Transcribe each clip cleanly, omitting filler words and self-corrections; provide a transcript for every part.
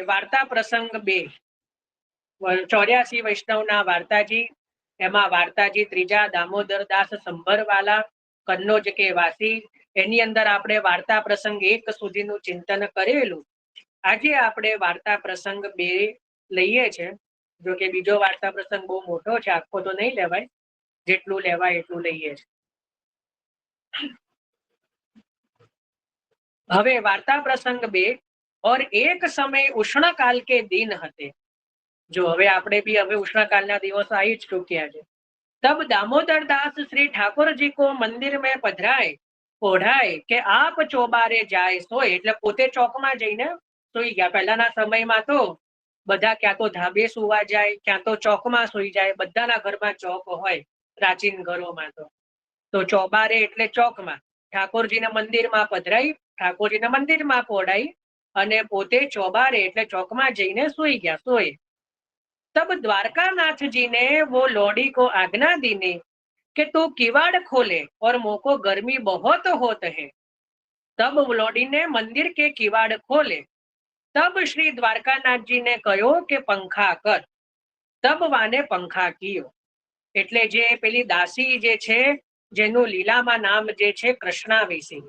વાર્તા પ્રસંગ 2 84 વૈષ્ણવના વાર્તાજી, એમાં વાર્તાજી ત્રીજા દામોદરદાસ સંભરવાલા કન્નોજ કે વાસી, એની અંદર આપણે વાર્તા પ્રસંગ 1 સુધીનું ચિંતન કરેલું. આજે આપણે વાર્તા પ્રસંગ 2 લઈએ છે. જો કે બીજો વાર્તા પ્રસંગ બહુ મોટો છે, આખો તો નહીં લેવાય, જેટલું લેવાય એટલું લઈએ છે. હવે वार्ता प्रसंग 2 और एक समय उष्ण काल के दिन हते। जो હવે આપણે બી હવે ઉષ્ણ કાલના દિવસ આવી જ ચૂક્યા છે. तब दामोदर दास श्री ठाकुर जी को मंदिर में पधराए ओढ़ाए કે આપ ચોબારે જાય સોય, એટલે પોતે ચોકમાં જઈને સોઈ ગયા. પહેલાના સમયમાં તો બધા ક્યાં તો ધાબે સુવા જાય, ક્યાં તો ચોકમાં સુઈ જાય. બધાના ઘરમાં ચોક હોય પ્રાચીન ઘરોમાં. તો ચોબારે એટલે ચોકમાં. ઠાકોરજીના મંદિરમાં પધરાઈ, ઠાકોરજીના મંદિરમાં પોડાઈ અને પોતે ચોબારે એટલે ચોકમાં જઈને સુઈ ગયા. સોય तब द्वारकानाथ जी ने वो लोडी को आज्ञा दी कि तू किवाड़ खोले और मोको गर्मी बहुत होत है. तब लोडी ने मंदिर के किवाड़ खोले. तब श्री द्वारकानाथ जी ने कहो कि पंखा कर. तब वाने पंखा कियो. એટલે જે પેલી દાસી જે છે, જેનું લીલામાં નામ જે છે કૃષ્ણાવેશી.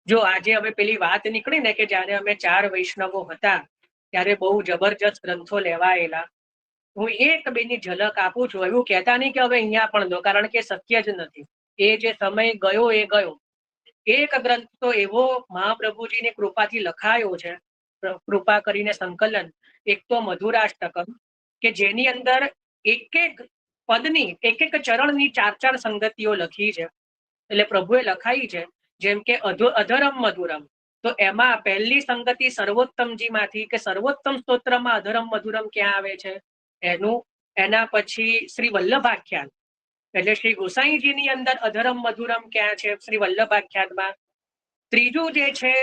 જો આજે હવે પેલી વાત નીકળી ને કે જયારે અમે 4 વૈષ્ણવો હતા ત્યારે બહુ જબરજસ્ત ગ્રંથો લેવાયેલા. હું એક બેની ઝલક આપું છું. એવું કહેતા નહીં કે હવે અહીંયા પણ દો, કારણ કે શક્ય જ નથી. એ જે સમય ગયો એ ગયો. એક ગ્રંથ તો એવો મહાપ્રભુજીની કૃપાથી લખાયો છે, કૃપા કરીને સંકલન, એક તો મધુરાષ્ટકમ, કે જેની અંદર એક એક પદની એક એક ચરણની 4 સંગતિઓ લખી છે. એટલે પ્રભુએ લખાઈ છે. જેમ કે અધરમ મધુરમ, તો એમાં પહેલી સંગતિ સર્વોત્તમજી માંથી, કે સર્વોત્તમ સ્તોત્રમાં અધરમ મધુરમ ક્યાં આવે છે એનું. એના પછી શ્રી વલ્લભાખ્યાન, એટલે શ્રી ગોસાઈજીની અંદર અધરમ મધુરમ ક્યાં છે શ્રી વલ્લભાખ્યાનમાં. ત્રીજું જે છે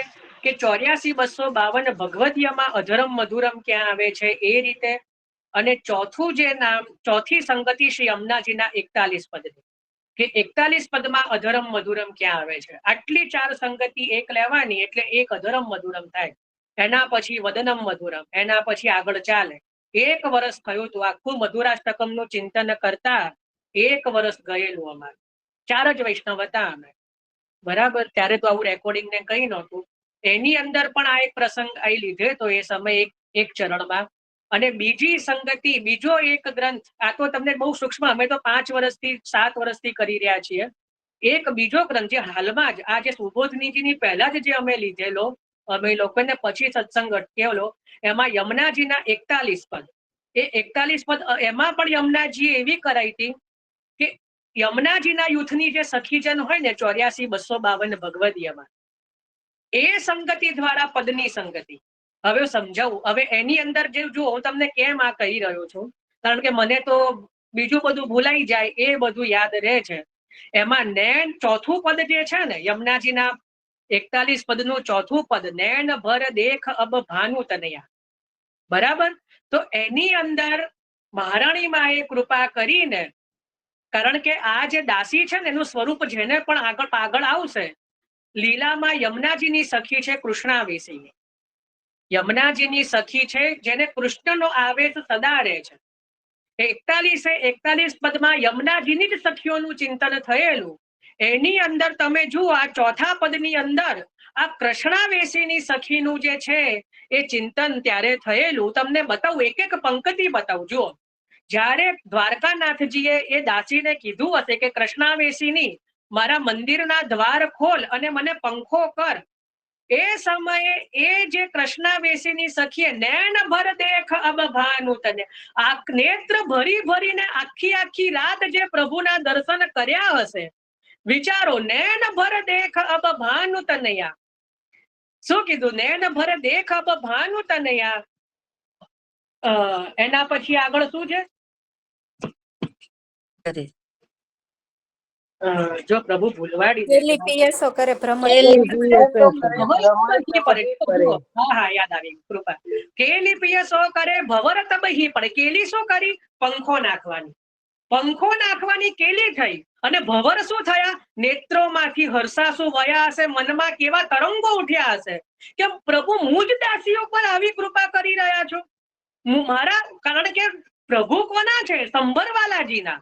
કે 84-252 ભગવદીયમાં અધરમ મધુરમ ક્યાં આવે છે એ રીતે. અને ચોથું જે નામ, ચોથી સંગતિ શ્રી યમુનાજીના 41 પદની, કે 41 પદમાં અધરમ મધુરમ ક્યાં આવે છે. આટલી 4 સંગતિ એક લેવાની એટલે એક અધરમ મધુરમ થાય. એના પછી વદનમ મધુરમ, એના પછી આગળ ચાલે. 1 વર્ષ થયું હતું આખું મધુરાષ્ટકમનું ચિંતન કરતા. 1 વર્ષ ગયેલું અમારે. 4 જ વૈષ્ણવ હતા અમે, બરાબર. ત્યારે તો આવું રેકોર્ડિંગ ને કઈ નહોતું. એની અંદર પણ આ એક પ્રસંગ આવી લીધે તો એ સમય એક ચરણમાં. અને બીજી સંગતિ, બીજો એક ગ્રંથ, આ તો તમને બહુ સૂક્ષ્મ, અમે તો 5 વર્ષથી 7 વર્ષથી કરી રહ્યા છીએ. એક બીજો ગ્રંથ જે હાલમાં જ આ જે સુબોધનીજીની પહેલા જ જે અમે લીધેલો, અમે લોકોને પછી સત્સંગ અટકેલો, એમાં યમુનાજીના 41 પદ. એ 41 પદ એમાં પણ યમુનાજીએ એવી કરાઈ હતી કે યમુનાજીના યુથની જે સખીજન હોય ને 84-252 ભગવદીયમાં, એ સંગતિ દ્વારા પદની સંગતિ. હવે સમજાવું. હવે એની અંદર જે, જો હું તમને કેમ આ કહી રહ્યો છું, કારણ કે મને તો બીજું બધું ભૂલાઈ જાય, એ બધું યાદ રહે છે. એમાં નૈન ચોથું પદ જે છે ને યમુનાજીના 41 પદનું ચોથું પદ, નૈન ભર દેખ અબ ભાનુ તનયા, બરાબર. તો એની અંદર મહારાણી માએ કૃપા કરીને, કારણ કે આ જે દાસી છે ને એનું સ્વરૂપ જેને પણ આગળ આવશે, લીલામાં યમુનાજીની સખી છે કૃષ્ણાવેશી. યમુનાજીની સખી છે જેને કૃષ્ણનો આવેશ સદા રહે છે. 41 પદમાં યમુનાજીની જ સખીઓનું ચિંતન થયેલું. એની અંદર તમે જુઓ આ ચોથા પદની અંદર આ કૃષ્ણાવેશીની સખીનું જે છે એ ચિંતન ત્યારે થયેલું. તમને બતાવું, એક એક પંક્તિ બતાવું. જુઓ, જ્યારે દ્વારકાનાથજીએ એ દાસીને કીધું હશે કે કૃષ્ણાવેશીની મારા મંદિરના દ્વાર ખોલ અને મને પંખો કર, એ સમયે એ જે કૃષ્ણાવેશીની સખીએ નૈન ભર દેખ અબ ભાનુ તને, આ નેત્ર ભરી ભરીને આખી રાત જે પ્રભુના દર્શન કર્યા હશે. વિચારો, નૈન ભર દેખ અબ ભાનુ તનયા. શું કીધું? નૈન ભર દેખ અબ ભાનુ તનયા. એના પછી આગળ શું છે? જો પ્રભુ ભૂલવાડી દે. પીએસો કરે ભ્રમણ. હા યાદ આવી, કૃપા. કેલી પીએસો કરે ભવર તબ હી પડે. કેલી શું કરી? પંખો નાખવાની. પંખો નાખવાની કેલી થઈ અને ભવર શું થયા? નેત્રોમાંથી હર્ષાસુ વયા હશે, મનમાં કેવા તરંગો ઉઠ્યા હશે કે પ્રભુ મુજ દાસીઓ પર આવી કૃપા કરી રહ્યા છો. મારા કારણ કે પ્રભુ કોના છે? સંભરવાલાજીના.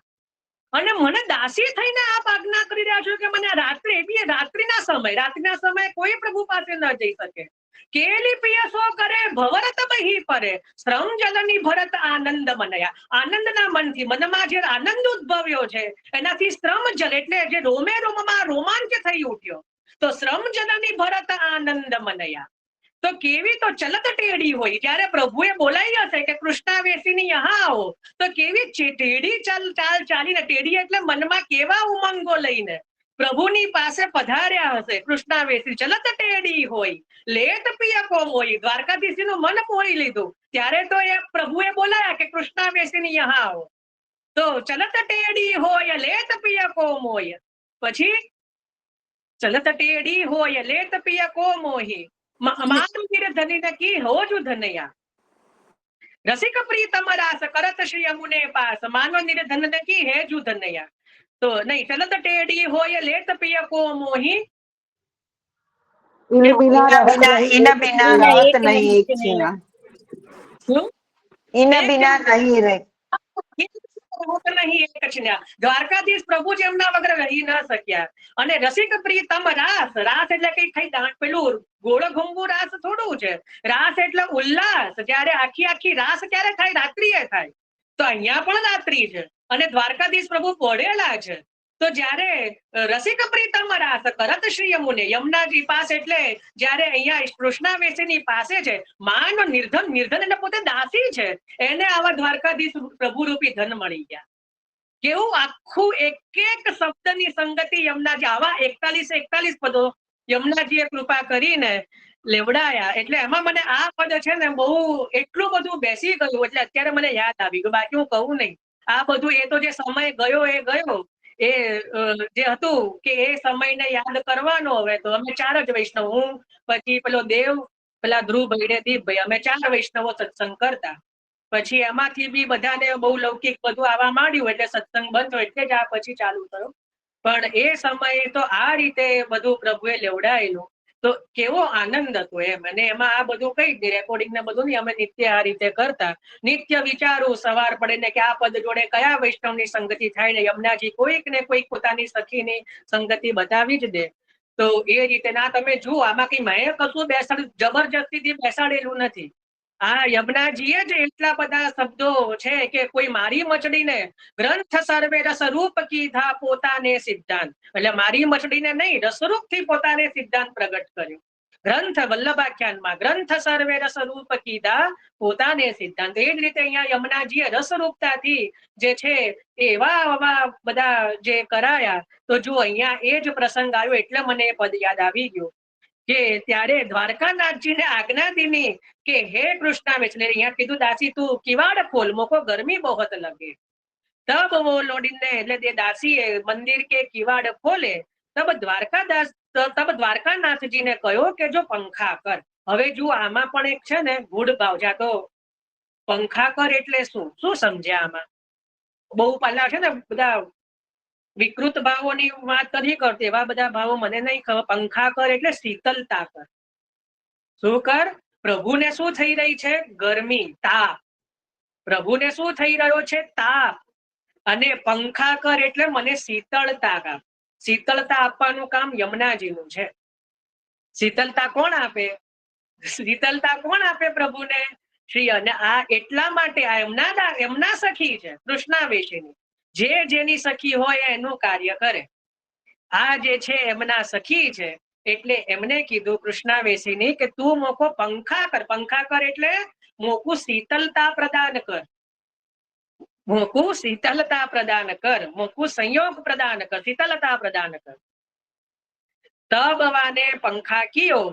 અને મને દાસી થઈને આપ આજ્ઞા કરી રહ્યા છો કે મને રાત્રિના સમય કોઈ પ્રભુ પાસે ન જઈ શકે. કેલી પિયસો કરે ભવરત બહી પરે, શ્રમ જલની ભરત આનંદ મનયા. આનંદના મનથી મનમાં જે આનંદ ઉદ્ભવ્યો છે એનાથી શ્રમ જલ એટલે જે રોમે રોમમાં રોમાંચ થઈ ઉઠ્યો. તો શ્રમ જલની ભરત આનંદ મનયા. તો કેવી તો ચલત ટેડી હોય. જયારે પ્રભુએ બોલાવી હશે કે કૃષ્ણાવેશીની યહાં આવો, તો કેવી ટેડી ચાલ ચાલીને, ટેડી એટલે મનમાં કેવા ઉમંગો લઈને પ્રભુની પાસે પધાર્યા હશે. કૃષ્ણાવેશી ચલત ટેડી હોય, લેત પિયકો હોય. દ્વારકાધીશનું મન મોહી લીધું. ત્યારે તો એ પ્રભુએ બોલાયા કે કૃષ્ણાવેશીની યહાં આવો. તો ચલત ટેડી હોય, લેત પિયકો મોય. પછી ચલત ટેડી હોય, લેત પિયકો મોહી. માનવીર ધનિન કી હોજુ ધનયા. રસિક પ્રીતમ રાસ કરત શ્રી યમુને પાસ, માનવ નિર્ધન કી હે જુ ધનયા. તો નહીં, ચલત ટેડી હોય, લેત પિયકો મોહી. ઇન બિના ઇન બિના રહત નહીં એક છીણા. ઇન બિના નહીં રહે. દ્વારકાધીશ પ્રભુ જેમના વગર રહી ના શક્યા. અને રસિક પ્રીતમ રાસ, રાસ એટલે કઈ થઈ પેલું ગોળ ઘુંગુ રાસ થોડું છે. રાસ એટલે ઉલ્લાસ. જયારે આખી રાસ ક્યારે થાય? રાત્રિએ થાય. તો અહીંયા પણ રાત્રિ છે અને દ્વારકાધીશ પ્રભુ પડેલા છે. તો જયારે રસિક પ્રીતમ રાસ કરત શ્રી યમુને, યમુનાજી પાસે, એટલે જયારે અહીંયા કૃષ્ણાવેશીની પાસે છે. માનો નિર્ધન, નિર્ધન એટલે પોતે દાસી છે, એને આવા દ્વારકાધીશ પ્રભુ રૂપી ધન મળી ગયા. કેવું આખું એક એક શબ્દની સંગતિ યમુનાજી, આવા 41 પદો યમુનાજીએ કૃપા કરીને લેવડાયા. એટલે એમાં મને આ પદ છે ને બહુ એટલું બધું બેસી ગયું, એટલે અત્યારે મને યાદ આવી ગયું. બાકી હું કહું નહીં. આ બધું એ તો જે સમય ગયો એ ગયો, એ જે હતું કે એ સમયને યાદ કરવાનો. હવે તો અમે 4 જ વૈષ્ણવ, હું પછી પેલો દેવ, પેલા ધ્રુવ ભાઈ, દીપભાઈ, અમે 4 વૈષ્ણવો સત્સંગ કરતા. પછી એમાંથી બી બધાને બહુ લૌકિક બધું આવવા માંડ્યું એટલે સત્સંગ બંધ હોય, એટલે જ આ પછી ચાલુ થયો. પણ એ સમયે તો આ રીતે બધું પ્રભુએ લેવડાયેલું. તો કેવો આનંદ હતો એમ. અને એમાં આ બધું કઈ દે રેકોર્ડિંગ ને બધું નહીં, અમે નિત્ય આ રીતે કરતા. નિત્ય વિચારું સવાર પડે ને કે આ પદ જોડે કયા વૈષ્ણવની સંગતિ થાય ને યમુનાજી કોઈક ને કોઈક પોતાની સખીની સંગતિ બતાવી જ દે. તો એ રીતે ના તમે જુઓ, આમાં કઈ મેં કશું જબરજસ્તીથી બેસાડેલું નથી. આ યમુનાજીએ જ એટલા બધા શબ્દો છે કે કોઈ મારી મચડીને ગ્રંથ સર્વે રસરૂપ કીધા પોતાને સિદ્ધાંત. એટલે મારી મચડીને નહીં, રસરૂપથી પોતાને સિદ્ધાંત પ્રગટ કર્યો. ગ્રંથ વલ્લભાખ્યાનમાં ગ્રંથ સર્વે રસરૂપ કીધા પોતાને સિદ્ધાંત. એ જ રીતે અહીંયા યમુનાજીએ રસરૂપતાથી જે છે એવા બધા જે કરાયા. તો જો અહીંયા એ જ પ્રસંગ આવ્યો એટલે મને એ પદ યાદ આવી ગયું કે ત્યારે દ્વારકાનાથજીને આજ્ઞા દીની કે હે કૃષ્ણાવેશ, અહીંયા કીધું દાસી તું કિવાડ ખોલ, મોકો ગરમી બહોત લગે. તબ વો લોડીને, એટલે તે દાસીએ મંદિર કે કિવાડ ખોલે. તબ દ્વારકાનાથજીને કહ્યો કે જો પંખા કર. હવે જો આમાં પણ એક છે ને ગુડ ભાવ. જા તો પંખા કર એટલે શું શું સમજ્યા આમાં? બહુ પહેલા છે ને બધા વિકૃત ભાવોની વાત નથી કરતી, એવા બધા ભાવો મને નહીં ખબર. પંખા કર એટલે શીતલતા કર. શું કર? પ્રભુને શું થઈ રહી છે? ગરમી, તાપ. પ્રભુને શું થઈ રહ્યો છે? તાપ. અને પંખા કર એટલે મને શીતળતા કર. શીતળતા આપવાનું કામ યમુનાજીનું છે. શીતળતા કોણ આપે? શીતળતા કોણ આપે પ્રભુને? શ્રી. અને આ એટલા માટે આ એમના સખી છે કૃષ્ણાવેશીની. જે જેની સખી હોય એનું કાર્ય કરે. આ જે છે એમના સખી છે, એટલે એમને કીધું કૃષ્ણાવેશીની કે તું મોકો પંખા કર. પંખા કર એટલે મોકું શીતલતા પ્રદાન કર. મોકું શીતલતા પ્રદાન કર, મોકું સંયોગ પ્રદાન કર, શીતલતા પ્રદાન કર. તબ વાને પંખા કિયો.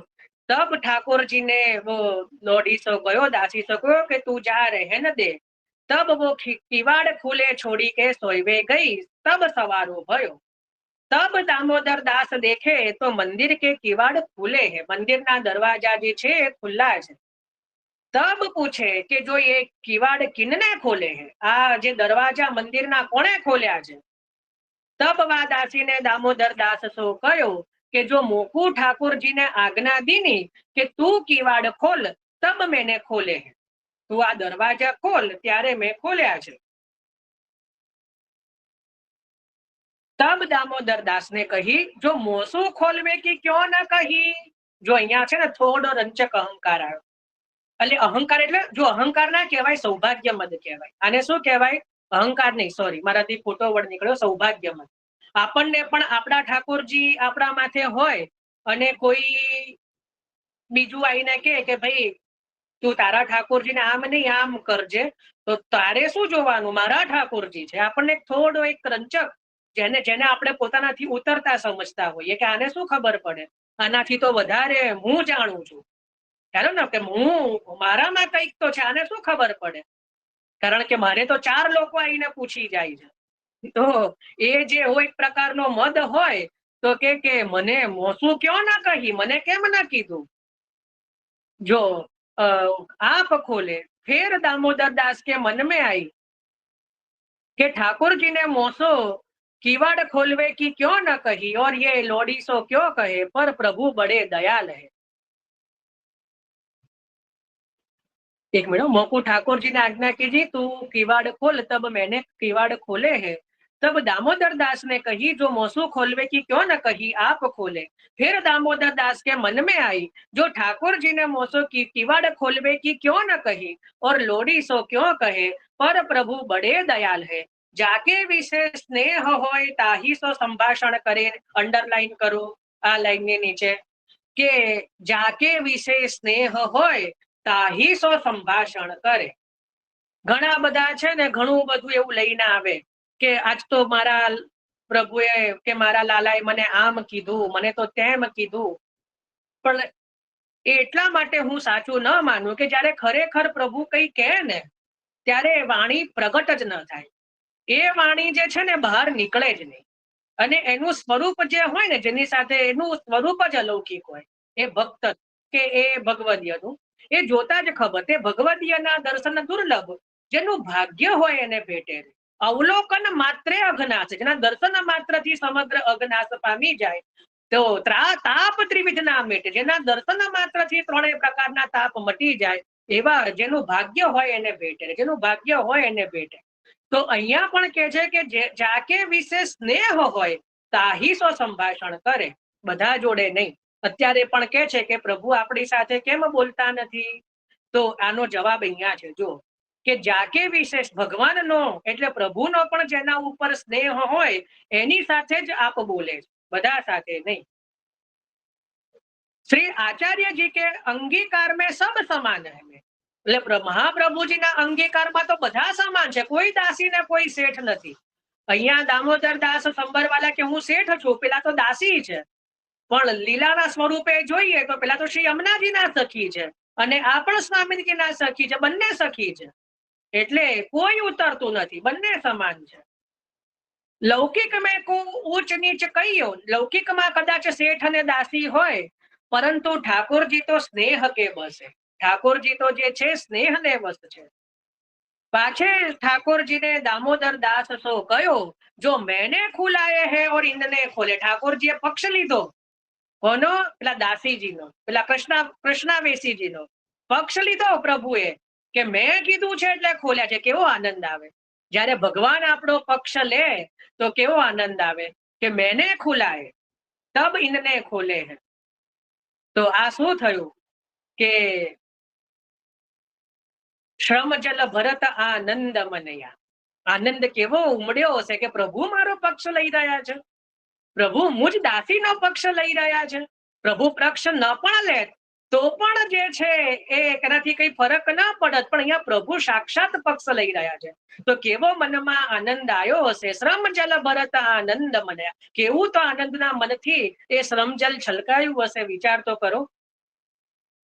तब ठाकुर जी ने वो लोडी सो गयो, दासी सो गयो कि तू जा रहन दे. तब वो किवाड़ खुले छोड़ी के सोईवे गई. तब सवारो भयो. तब दामोदर दास देखे तो मंदिर के किवाड़ खुले है. मंदिर ना दरवाजा जे छे खुला है. तब पूछे कि जो ये किवाड़ किनने खोले है, आ जे दरवाजा मंदिરના કોણે ખોલ્યા છે? તબ વા દાસીને દામોદર દાસ સો કયો કે જો મોકુ ઠાकुरजीને આજ્ઞા દીની કે તું કિવાડ ખોલ તબ મેને ખોલે હે, તું આ દરવાજા ખોલ ત્યારે મેં ખોલ્યા છે. તબ દામોદર દાસને કહી જો મોસું ખોલવે કે ક્યો ન કહી. જો અહીંયા છે ને થોડો રંચક અહંકાર આવ્યો. એટલે અહંકાર એટલે જો અહંકાર ના કહેવાય, સૌભાગ્ય મદ કહેવાય. આને શું કહેવાય? અહંકાર નહીં, સોરી, મારાથી ખોટો વર્ડ નીકળ્યો, સૌભાગ્ય મદ. આપણને પણ આપણા ઠાકોરજી આપણા માથે હોય અને કોઈ બીજું આવીને કે ભાઈ તું તારા ઠાકોરજીને આમ નહીં આમ કરજે, તો તારે શું જોવાનું? મારા ઠાકોરજી છે. આપણને થોડો એક રંચક, જેને આપણે પોતાનાથી ઉતરતા સમજતા હોઈએ કે આને શું ખબર પડે, આનાથી તો વધારે હું જાણું છું. ચાલો ને કે હું મારામાં કંઈક તો છે, આને શું ખબર પડે? કારણ કે મારે તો 4 લોકો આવીને પૂછી જાય છે. તો એ જે હોય એક પ્રકારનો મદ હોય તો કે મને મોસું ક્યો ના કહી, મને કેમ ના કીધું? જો આંખ ખોલે फिर दामोदर दास के मन में आई कि ठाकुर जी ने मोसो किवाड़ खोलवे की क्यों न कही और ये लोडी सो क्यों कहे, पर प्रभु बड़े दयाल है. एक मिनट, मोकू ठाकुर जी ने आज्ञा कीजिए तू किवाड़ खोल तब मैंने किवाड़ खोले हैं. तब दामोदर दास ने कही जो मोसू खोलवे की क्यों न कही आप खोले. फिर दामोदर दास के मन में आई जो ठाकुर जी ने मोसो की किवाड़ खोलवे की क्यों न कही और लोडी सो क्यों कहे, पर प्रभु बड़े दयाल है. जाके विषय स्नेह होय ताही सो संभाषण करे. अंडरलाइन करो आ लाइन ने नीचे के जाके विषय स्नेह होय તાહી સો સંભાષણ કરે. ઘણા બધા છે ને ઘણું બધું એવું લઈને આવે કે આજ તો મારા પ્રભુએ કે મારા લાલાએ મને આમ કીધું, મને તો તેમ કીધું. પણ એટલા માટે હું સાચું ન માનું કે જ્યારે ખરેખર પ્રભુ કંઈ કહે ને ત્યારે વાણી પ્રગટ જ ન થાય. એ વાણી જે છે ને બહાર નીકળે જ નહીં. અને એનું સ્વરૂપ જે હોય ને, જેની સાથે એનું સ્વરૂપ જ અલૌકિક હોય, એ ભક્ત કે એ ભગવદીયનું એ જોતા જ ખબર. તે ભગવદીયના દર્શન દુર્લભ, જેનું ભાગ્ય હોય એને ભેટે. અવલોકન માત્રે અઘનાશ, જેના દર્શન માત્રથી સમગ્ર અઘનાશ પામી જાય. તો તાપ ત્રિવિધ ના મેટે, જેના દર્શન માત્રથી 3 પ્રકારના તાપ મટી જાય, એવા જેનું ભાગ્ય હોય એને ભેટે, જેનું ભાગ્ય હોય એને ભેટે. તો અહીંયા પણ કે છે કે જાકે વિશે સ્નેહ હોય તાહી સો સંભાષણ કરે, બધા જોડે નહીં. અત્યારે પણ કે છે કે પ્રભુ આપણી સાથે કેમ બોલતા નથી? તો આનો જવાબ અહીંયા છે. જો કે જાકે વિશેષ ભગવાનનો એટલે પ્રભુનો પણ જેના ઉપર સ્નેહ હોય એની સાથે જ આપ બોલે છે, બધા સાથે નહીં. શ્રી આચાર્યજી કે અંગીકાર મેં સબ સમાન હૈ. એટલે મહાપ્રભુજીના અંગીકારમાં તો બધા સમાન છે, કોઈ દાસી ને કોઈ શેઠ નથી. અહીંયા દામોદર દાસ સંબરવાલા કે હું શેઠ છું, પેલા તો દાસી છે. પણ લીલાના સ્વરૂપે જોઈએ તો પેલા તો શ્રી યમુનાજીના સખી છે અને આ પણ સ્વામીજીના સખી છે, બંને સખી છે. એટલે કોઈ ઉતરતું નથી, બંને સમાન છે. લૌકિક મેં ઊંચ નીચ કહીયો, લૌકિકમાં કદાચ શેઠ અને દાસી હોય, પરંતુ ઠાકોરજી તો સ્નેહ કે બસે. ઠાકોરજી તો જે છે સ્નેહ ને વસ્ત છે. પાછે ઠાકોરજીને દામોદર દાસ સો કયો જો મેને ખુલાયે હે ઓર ઇનને ખોલે. ઠાકોરજીએ પક્ષ લીધો કોનો? પેલા દાસીજીનો, પેલા કૃષ્ણાવેશીજીનો પક્ષ લીધો પ્રભુએ કે મેં કીધું છે એટલે ખોલ્યા છે. કેવો આનંદ આવે જ્યારે ભગવાન આપણો પક્ષ લે, તો કેવો આનંદ આવે કે મેને ખુલાય તબ ઇનને ખોલે હે. તો આ શું થયું કે શ્રમ જલ ભરત આનંદ મનયા. આનંદ કેવો ઉમડ્યો હશે કે પ્રભુ મારો પક્ષ લઈ રહ્યા છે, પ્રભુ મુજ દાસીનો પક્ષ લઈ રહ્યા છે. પ્રભુ પક્ષ ન પણ લે તો પણ જે છે એનાથી કઈ ફરક ના પડત, પણ અહીંયા પ્રભુ સાક્ષાત પક્ષ લઈ રહ્યા છે. તો કેવો મનમાં આનંદ આવ્યો હશે. શ્રમ જલ ભરત આનંદ મનયા. કેવું તો આનંદના મનથી એ શ્રમજલ છલકાયું હશે, વિચાર તો કરો.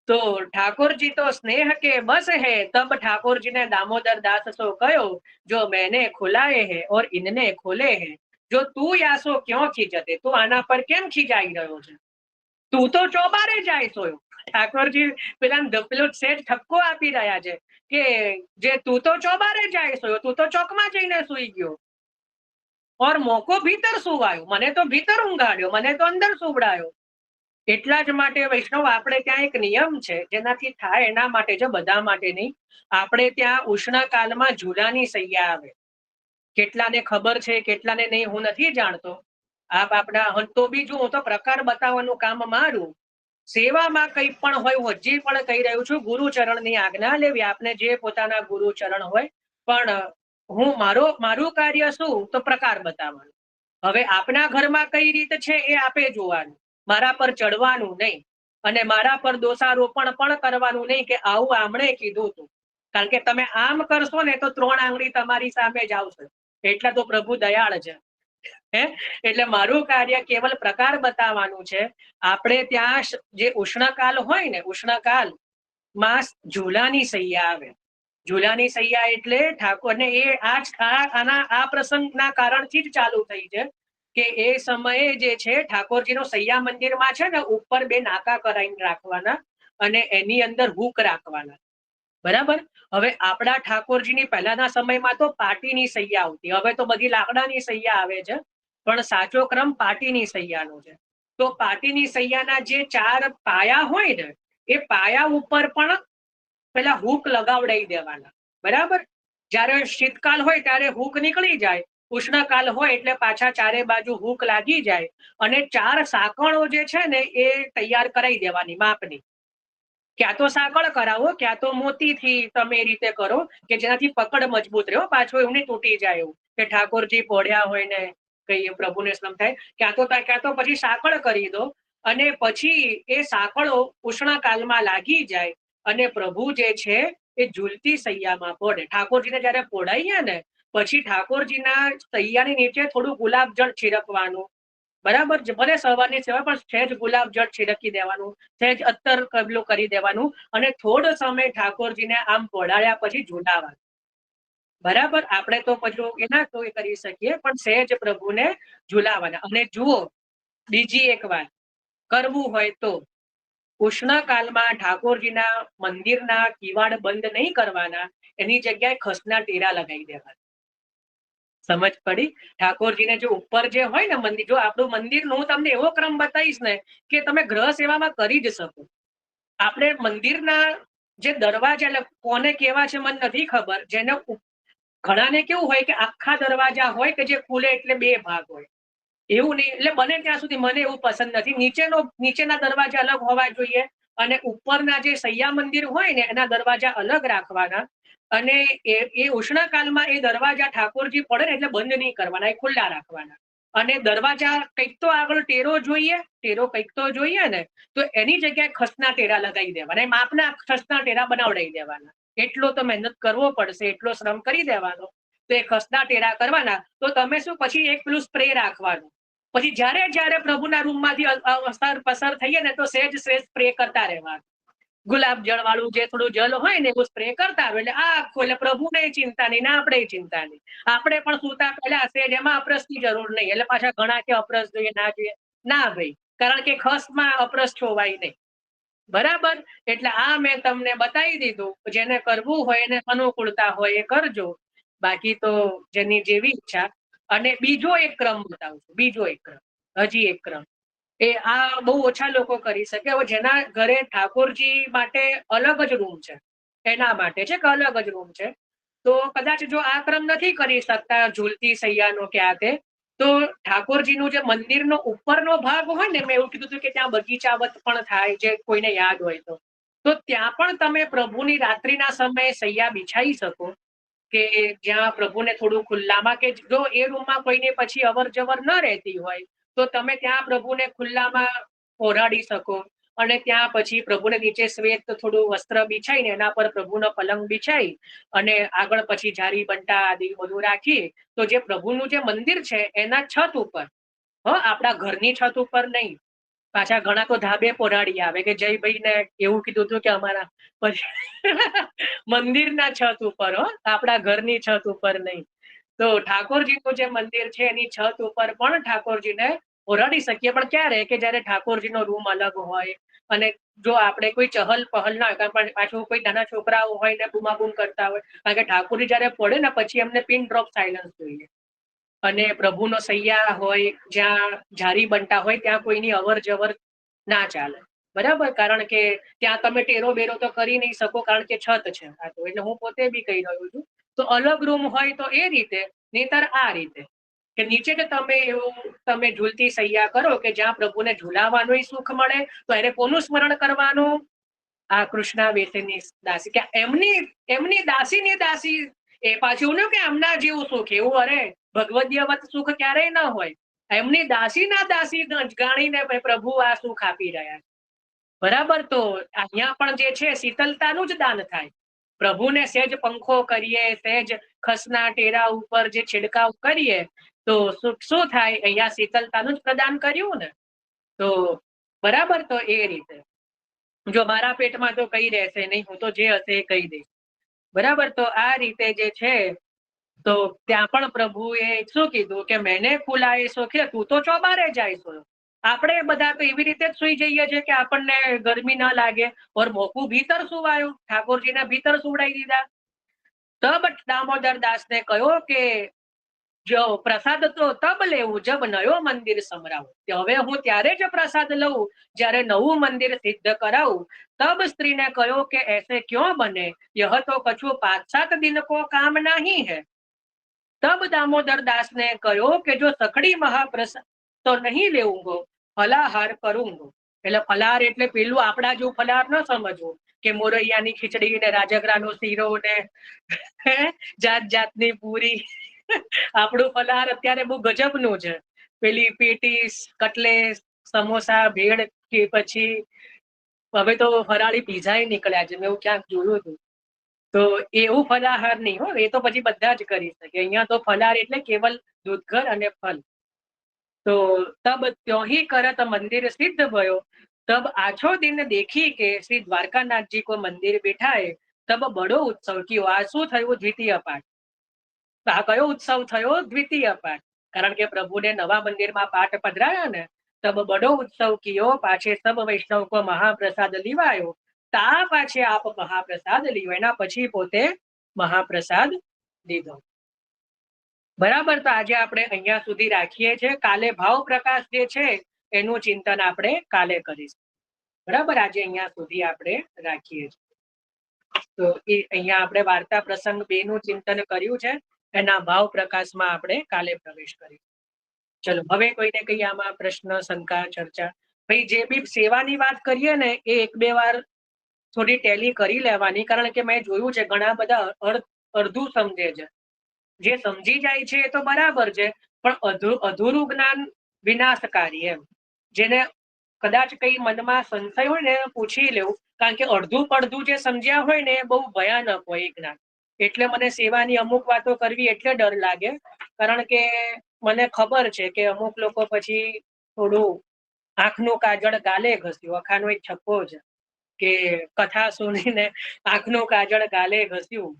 तो ठाकुर जी तो स्नेह के बस है, तब ठाकुर जी ने दामोदर दास सो कहो जो मैंने खुलाए है और इनने खोले है. जो तू यासो क्यों खींचते, तू आना पर केम खींचाई रह्यो छे? तू तो ચોબારે જાય સોયો. ઠાકોરજી પેલો સેજ ઠપકો આપી રહ્યા છે કે જે તું તો ચોબારે જાય સોયો, તું તો ચોકમાં જઈને સુઈ ગયો, ઓર મોકો ભીતર સુવાયો, મને તો ભીતર ઊંઘાડ્યો, મને તો અંદર સુવડાયો. એટલા જ માટે વૈષ્ણવ આપણે ત્યાં એક નિયમ છે જેનાથી થાય એના માટે છે, બધા માટે નહીં. આપણે ત્યાં ઉષ્ણકાલમાં ઝૂલાની સૈયા આવે. કેટલાને ખબર છે કેટલાને નહીં, હું નથી જાણતો. આપણા તો બીજું હું તો પ્રકાર બતાવવાનું કામ મારું. સેવામાં કંઈ પણ હોય, હું હજી પણ કહી રહ્યું છું, ગુરુચરણની આજ્ઞા લેવી, આપને જે પોતાના ગુરુચરણ હોય. પણ હું મારું કાર્ય શું, તો પ્રકાર બતાવવાનું. હવે આપના ઘરમાં કઈ રીતે છે એ આપે જોવાનું, મારા પર ચડવાનું નહીં, અને મારા પર દોષારોપણ પણ કરવાનું નહીં કે આવું આમણે કીધું હતું. કારણ કે તમે આમ કરશો ને તો 3 આંગળી તમારી સામે જ આવશે. એટલા તો પ્રભુ દયાળ છે. એટલે મારું કાર્ય કેવલ પ્રકાર બતાવવાનું છે. આપણે ત્યાં જે ઉષ્ણકાલ હોય ને, ઉષ્ણકાલમાં ઝૂલાની સૈયા આવે. ઝૂલાની સૈયા એટલે ઠાકોરને એ આ પ્રસંગના કારણથી જ ચાલુ થઈ છે કે એ સમયે જે છે ઠાકોરજીનો સૈયા મંદિરમાં છે ને, ઉપર 2 નાકા કરાવીને રાખવાના અને એની અંદર હૂક રાખવાના. બરાબર. હવે આપણા ઠાકોરજીની પહેલાના સમયમાં તો પાટીની સૈયા આવતી, હવે તો બધી લાકડાની સૈયા આવે છે, પણ સાચો ક્રમ પાટીની સૈયાનો છે. તો પાટીની સૈયાના જે 4 પાયા હોય ને, એ પાયા ઉપર પણ પેલા હૂક લગાવડાવી દેવાના. બરાબર. જ્યારે શીતકાલ હોય ત્યારે હૂક નીકળી જાય, ઉષ્ણકાલ હોય એટલે પાછા ચારે બાજુ હૂક લાગી જાય, અને 4 સાંકળો જે છે ને એ તૈયાર કરાવી દેવાની માપની. ક્યાં તો સાંકળ કરાવો, ક્યાં તો મોતીથી તમે એ રીતે કરો કે જેનાથી પકડ મજબૂત રહે, પાછો એવું નહીં તૂટી જાય એવું કે ઠાકોરજી પોડ્યા હોય ને કઈ પ્રભુને શ્રમ થાય. ક્યાં તો પછી સાંકળ કરી દો, અને પછી એ સાંકળો ઉષ્ણકાલમાં લાગી જાય અને પ્રભુ જે છે એ ઝૂલતી સૈયામાં પડે. ઠાકોરજીને જયારે પોડાઈએ ને પછી ઠાકોરજીના સૈયાની નીચે થોડું ગુલાબ જળ છિડકવાનું. બરાબર. ભલે સવારની સેવા, પણ સહેજ ગુલાબ જળ છિડકી દેવાનું, સહેજ અત્તર કબલો કરી દેવાનું, અને થોડો સમય ઠાકોરજીને આમ પોડાળ્યા પછી ઝૂલાવાનું. બરાબર. આપણે તો પછી એના કોઈ કરી શકીએ, પણ સહેજ પ્રભુને ઝૂલાવાના. અને જુઓ, બીજી એક વાત કરવું હોય તો ઉષ્ણકાલમાં ઠાકોરજીના મંદિરના કિવાડ બંધ નહીં કરવાના, એની જગ્યાએ ખસના ટેરા લગાવી દેવાના. સમજ પડી? ઠાકોરજીને જો ઉપર જે હોય ને મંદિર, જો આપણું મંદિરનો હું તમને એવો ક્રમ બતાવીશ ને કે તમે ગ્રહ સેવામાં કરી જ શકો. આપણે મંદિરના જે દરવાજા કોને કેવા છે મને નથી ખબર, જેને ઘણાને કેવું હોય કે આખા દરવાજા હોય કે જે ખુલે એટલે 2 ભાગ હોય, એવું નહીં. એટલે બને ત્યાં સુધી મને એવું પસંદ નથી. નીચેના દરવાજા અલગ હોવા જોઈએ, અને ઉપરના જે સૈયા મંદિર હોય ને એના દરવાજા અલગ રાખવાના. અને એ ઉષ્ણકાલમાં એ દરવાજા ઠાકોરજી પડે ને એટલે બંધ નહીં કરવાના, એ ખુલ્લા રાખવાના. અને દરવાજા કંઈક તો આગળ ટેરો કંઈક તો જોઈએ ને, તો એની જગ્યાએ ખસના ટેરા લગાવી દેવાના, માપના ખસના ટેરા બનાવડાવી દેવાના. એટલો તો મહેનત કરવો પડશે, એટલો શ્રમ કરી દેવાનો. તો એ ખસના ટેરા કરવાના. તો તમે શું, પછી એક પેલું સ્પ્રે રાખવાનું. પછી જ્યારે પ્રભુના રૂમમાંથી અસર પસાર થઈએ ને તો સહેજ સ્પ્રે કરતા રહેવાનું. ગુલાબ જળ વાળું જે થોડું જલ હોય ને એવું સ્પ્રે કરતા હોય, એટલે આખું, એટલે પ્રભુને ચિંતા નહીં ને આપણે ચિંતા નહીં. આપણે પણ સુતા પહેલા સહેજ એમાં અપરસની જરૂર નહીં. એટલે પાછા ઘણા કે અપરસ જોઈએ ના જોઈએ, ના ભાઈ, કારણ કે ખસમાં અપરસ છોવાય નહીં. બરાબર. એટલે આ મેં તમને બતાવી દીધું. જેને કરવું હોય એને અનુકૂળતા હોય એ કરજો, બાકી તો જેની જેવી ઈચ્છા. અને બીજો એક ક્રમ બતાવું છું, હજી એક ક્રમ. એ આ બહુ ઓછા લોકો કરી શકે. હવે જેના ઘરે ઠાકોરજી માટે અલગ જ રૂમ છે, એના માટે છે કે અલગ જ રૂમ છે, તો કદાચ જો આ ક્રમ નથી કરી શકતા ઝૂલતી સૈયાનો કે આ તે, તો ઠાકોરજીનું જે મંદિરનો ઉપરનો ભાગ હોય ને, મેં એવું કીધું હતું કે ત્યાં બગીચાવત પણ થાય, જે કોઈને યાદ હોય તો ત્યાં પણ તમે પ્રભુની રાત્રિના સમયે સૈયા બિછાઈ શકો, કે જ્યાં પ્રભુને થોડું ખુલ્લામાં, કે જો એ રૂમમાં કોઈને પછી અવર જવર ન રહેતી હોય તો તમે ત્યાં પ્રભુને ખુલ્લામાં ઓરાડી શકો. અને ત્યાં પછી પ્રભુને નીચે શ્વેત થોડું વસ્ત્ર બિછાઈને એના પર પ્રભુનો પલંગ બિછાઈ અને આગળ પછી જારી બંટા આદિ બધું રાખી, તો જે પ્રભુનું જે મંદિર છે એના છત ઉપર, આપણા ઘરની છત ઉપર નહીં. પાછા ઘણા તો ધાબે પોરાડી આવે કે જયભાઈને એવું કીધું હતું કે અમારા પછી મંદિરના છત ઉપર, આપણા ઘરની છત ઉપર નહીં. તો ઠાકોરજીનું જે મંદિર છે એની છત ઉપર પણ ઠાકોરજીને ઓરાડી શકીએ, પણ ક્યારે, કે જયારે ઠાકોરજીનો રૂમ અલગ હોય, અને જો આપણે કોઈ ચહલ પહલ ના હોય, પણ પાછું કોઈ નાના છોકરાઓ હોય ને બૂમાબૂમ કરતા હોય, કારણ કે ઠાકોરજી જયારે પડે ને પછી એમને પિન ડ્રોપ સાયલન્સ જોઈએ. અને પ્રભુનો સૈયા હોય, જ્યાં જારી બનતા હોય ત્યાં કોઈની અવર જવર ના ચાલે, બરાબર. કારણ કે ત્યાં તમે ટેરો બેરો તો કરી નહીં શકો, કારણ કે છત છે આ તો. એટલે હું પોતે બી કહી રહ્યો છું. તો અલગ રૂમ હોય તો એ રીતે, નહીતર આ રીતે કે નીચે જ તમે એવું તમે ઝૂલતી સૈયા કરો કે જ્યાં પ્રભુને ઝુલાવાનું સુખ મળે. તો એને કોનું સ્મરણ કરવાનું? આ કૃષ્ણા વેશની દાસી, કે એમની દાસીની દાસી. એ પાછું ને કે એમના જેવું સુખ એવું, અરે ભગવદ્યવત સુખ ક્યારેય ન હોય. એમની દાસીના દાસી ગાણીને પ્રભુ આ સુખ આપી રહ્યા છે, બરાબર. તો અહીંયા પણ જે છે શીતલતાનું જ દાન થાય. પ્રભુને સહેજ પંખો કરીએ, સહેજ ખસના ટેરા ઉપર જે છિડકાવ કરીએ તો શું થાય? અહીંયા શીતલતાનું જ પ્રદાન કર્યું ને. તો બરાબર. તો એ રીતે જો મારા પેટમાં તો કઈ રહેશે નહીં, હું તો જે હશે એ કહી દઈશ, બરાબર. તો આ રીતે જે છે, તો ત્યાં પણ પ્રભુએ શું કીધું કે મેને ખુલાય સો, કે તું તો ચોબારે જાય છો. આપણે બધા તો એવી રીતે જ સુઈ જઈએ છીએ કે આપણને ગરમી ના લાગે. ઓર મોકું ભીતર સુવાયું, ઠાકોરજીને ભીતર સુવડાવી દીધા. તબ દામોદર દાસને કહ્યો કે જો પ્રસાદ તો તબ લેવું જબ નયો મંદિર સમરાવું. હવે હું ત્યારે જ પ્રસાદ લઉં જ્યારે નવું મંદિર સિદ્ધ કરાવું. તબ સ્ત્રીને કહ્યો કે ऐसे क्यों बने, यह तो कछु 5-7 दिन को काम नहीं है. तब दामोदर दास ने કહ્યો કે જો સખડી મહાપ્રસાદ તો નહીં લેવું, ફલાહાર કरूंगो. એટલે ફલાહાર એટલે પેલું આપણા જેવું ફલાહાર ન સમજવું કે મોરૈયાની ખીચડી ને રાજગરાનો શીરો ને જાત જાતની પૂરી. આપણું ફલાહાર અત્યારે બહુ ગજબનું છે. પેલી પેટીસ, કટલેસ, સમોસા, ભેળ, કે પછી હવે તો ફરાળી પીઝા નીકળ્યા છે, મેં એવું ક્યાંક જોયું હતું. તો એવું ફલાહાર નહીં હોય, એ તો પછી બધા જ કરી શકે. અહીંયા તો ફલાહાર એટલે કેવલ દૂધઘર અને ફલ. તો તબ ત્યોહી કરત મંદિર સિદ્ધ ભયો. तब आछो दिन देखी के श्री द्वारकानाथ जी को मंदिर बिठाए. तब बड़ो उत्सव कियो. आ શું થયું? દ્વિતીય પાઠ. આ કયો ઉત્સવ થયો? દ્વિતીય પાઠ. કારણ કે પ્રભુને નવા મંદિરમાં પાઠ પધરાયા ને. તબ બડો ઉત્સવ કિયો, પાછે સબ વૈષ્ણવ કો મહાપ્રસાદ લીવાયો. તા પાછે આપ મહાપ્રસાદ લીધો. એના પછી પોતે મહાપ્રસાદ લીધો, બરાબર. તો આજે આપણે અહીંયા સુધી રાખીએ છીએ. કાલે ભાવ પ્રકાશ જે છે એનું ચિંતન આપણે કાલે કરીશું, બરાબર. આજે અહીંયા સુધી આપણે રાખીએ છીએ. તો એ અહીંયા આપણે વાર્તા પ્રસંગ 2 નું ચિંતન કર્યું છે. એના ભાવ પ્રકાશમાં આપણે કાલે પ્રવેશ કરીશું. ચલો, હવે કોઈને કઈ આમાં પ્રશ્ન, શંકા, ચર્ચા? ભાઈ, જે બી સેવાની વાત કરીએ ને એ 1-2 વાર થોડી ટેલી કરી લેવાની, કારણ કે મેં જોયું છે ઘણા બધા અડધું સમજે છે. જે સમજી જાય છે એ તો બરાબર છે, પણ અધૂરું જ્ઞાન વિનાશકારી. એમ જેને કદાચ કઈ મનમાં સંશય હોય ને પૂછી લેવું, કારણ કે અડધું પડધું જે સમજ્યા હોય ને એ બહુ ભયાનક હોય જ્ઞાન. એટલે મને સેવાની અમુક વાતો કરવી એટલે ડર લાગે, કારણ કે મને ખબર છે કે અમુક લોકો પછી થોડું આંખનું કાજળ ગાલે ઘસ્યું. અખાનો એક છપ્પો છે કે કથા સુણીને આંખનું કાજળ ગાલે ઘસ્યું.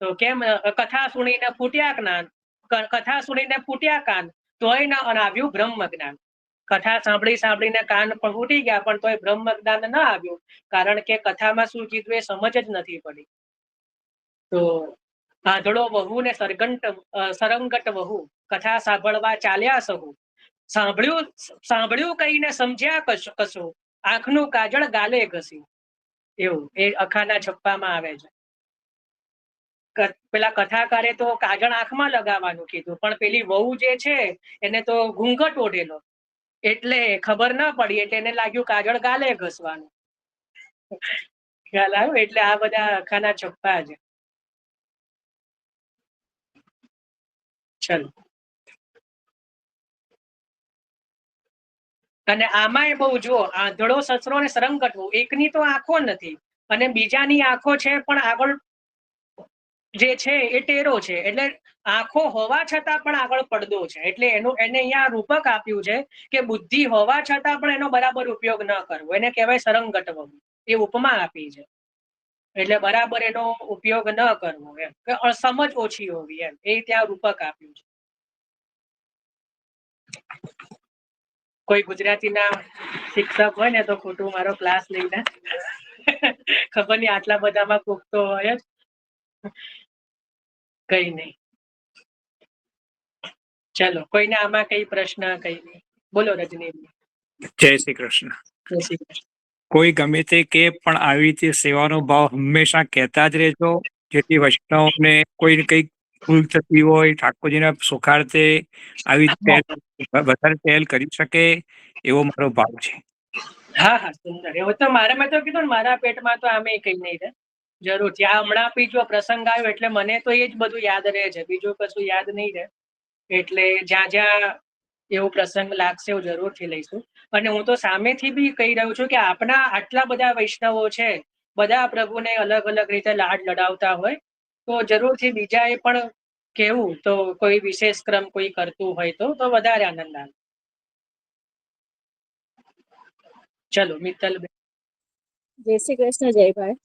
તો કેમ? કથા સુણીને ફૂટ્યા જ્ઞાન, કથા સુણીને ફૂટ્યા કાન, તોય ન આવ્યું બ્રહ્મ જ્ઞાન. કથા સાંભળીને કાન પણ ફૂટી ગયા, પણ તોય બ્રહ્મ જ્ઞાન ન આવ્યું, કારણ કે કથામાં શું કીધું એ સમજ જ નથી પડી. તો આંધળો વહુ ને સરંગટ વહુ, કથા સાંભળવા ચાલ્યા સહુ. સાંભળ્યું કહીને સમજ્યા કશું, આંખનું કાજળ ગાલે ઘસ્યું. એવું એ અખાના છપ્પામાં આવે છે. પેલા કથાકારે તો કાજળ આંખમાં લગાવવાનું કીધું, પણ પેલી વહુ જે છે એને તો ઘૂંઘટ ઓઢેલો, એટલે ખબર ના પડી, એટલે એને લાગ્યું કાજળ ગાલે ઘસવાનું. ખ્યાલ આવ્યો? એટલે આ બધા અખાના છપ્પા છે. ચલો, અને આમાંય બહુ જુઓ, આંધળો સસરો ને સરંગટ વહુ, એકની તો આંખો નથી અને બીજાની આંખો છે, પણ આગળ જે છે એ ટેરો છે. એટલે આંખો હોવા છતાં પણ આગળ પડદો છે. એટલે એને અહીંયા રૂપક આપ્યું છે કે બુદ્ધિ હોવા છતાં પણ એનો બરાબર ઉપયોગ ન કરવો, એને કહેવાય સરંગટ વહુ. એ ઉપમા આપી છે. એટલે બરાબર એનો ઉપયોગ ન કરવો, એમ કે સમજ ઓછી હોવી, એમ એ ત્યાં રૂપક આપ્યું છે. કોઈ ગુજરાતીના શિક્ષક હોય ને તો ખોટું મારો ક્લાસ લઈને ખબર નહીં આટલા બધામાં કોક તો હોય જ. કઈ નહીં, ચલો કોઈને આમાં કઈ પ્રશ્ન કઈ નહીં. બોલો રજની. જય શ્રી કૃષ્ણ. જય શ્રી કૃષ્ણ. કોઈ ગમે તે કે પણ આવી રીતે સેવાનો ભાવ હંમેશા કહેતા જ રહેજો, જેથી વૈષ્ણવને કોઈ કઈ ભૂલ થતી હોય ઠાકોરજીના સુખાર્થે આવી વધારે પહેલ કરી શકે એવો મારો ભાવ છે. હા હા, સુંદર. એવું તો મારામાં તો કીધું ને, મારા પેટમાં તો આમે કઈ નહીં રહે. જરૂરથી આ હમણાં બી જો પ્રસંગ આવ્યો એટલે મને તો એ જ બધું યાદ રહે છે, બીજું કશું યાદ નહીં રહે. એટલે જ્યાં જ્યાં એવો પ્રસંગ લાગશે એવું જરૂરથી લઈશું. અને હું તો સામેથી બી કહી રહ્યું છું કે આપણા આટલા બધા વૈષ્ણવો છે, બધા પ્રભુને અલગ અલગ રીતે લાડ લડાવતા હોય, તો જરૂરથી બીજાએ પણ કેવું તો કોઈ વિશેષ ક્રમ કોઈ કરતું હોય તો વધારે આનંદ આવે. ચલો મિત્તલ. જય શ્રી કૃષ્ણ જયભાઈ.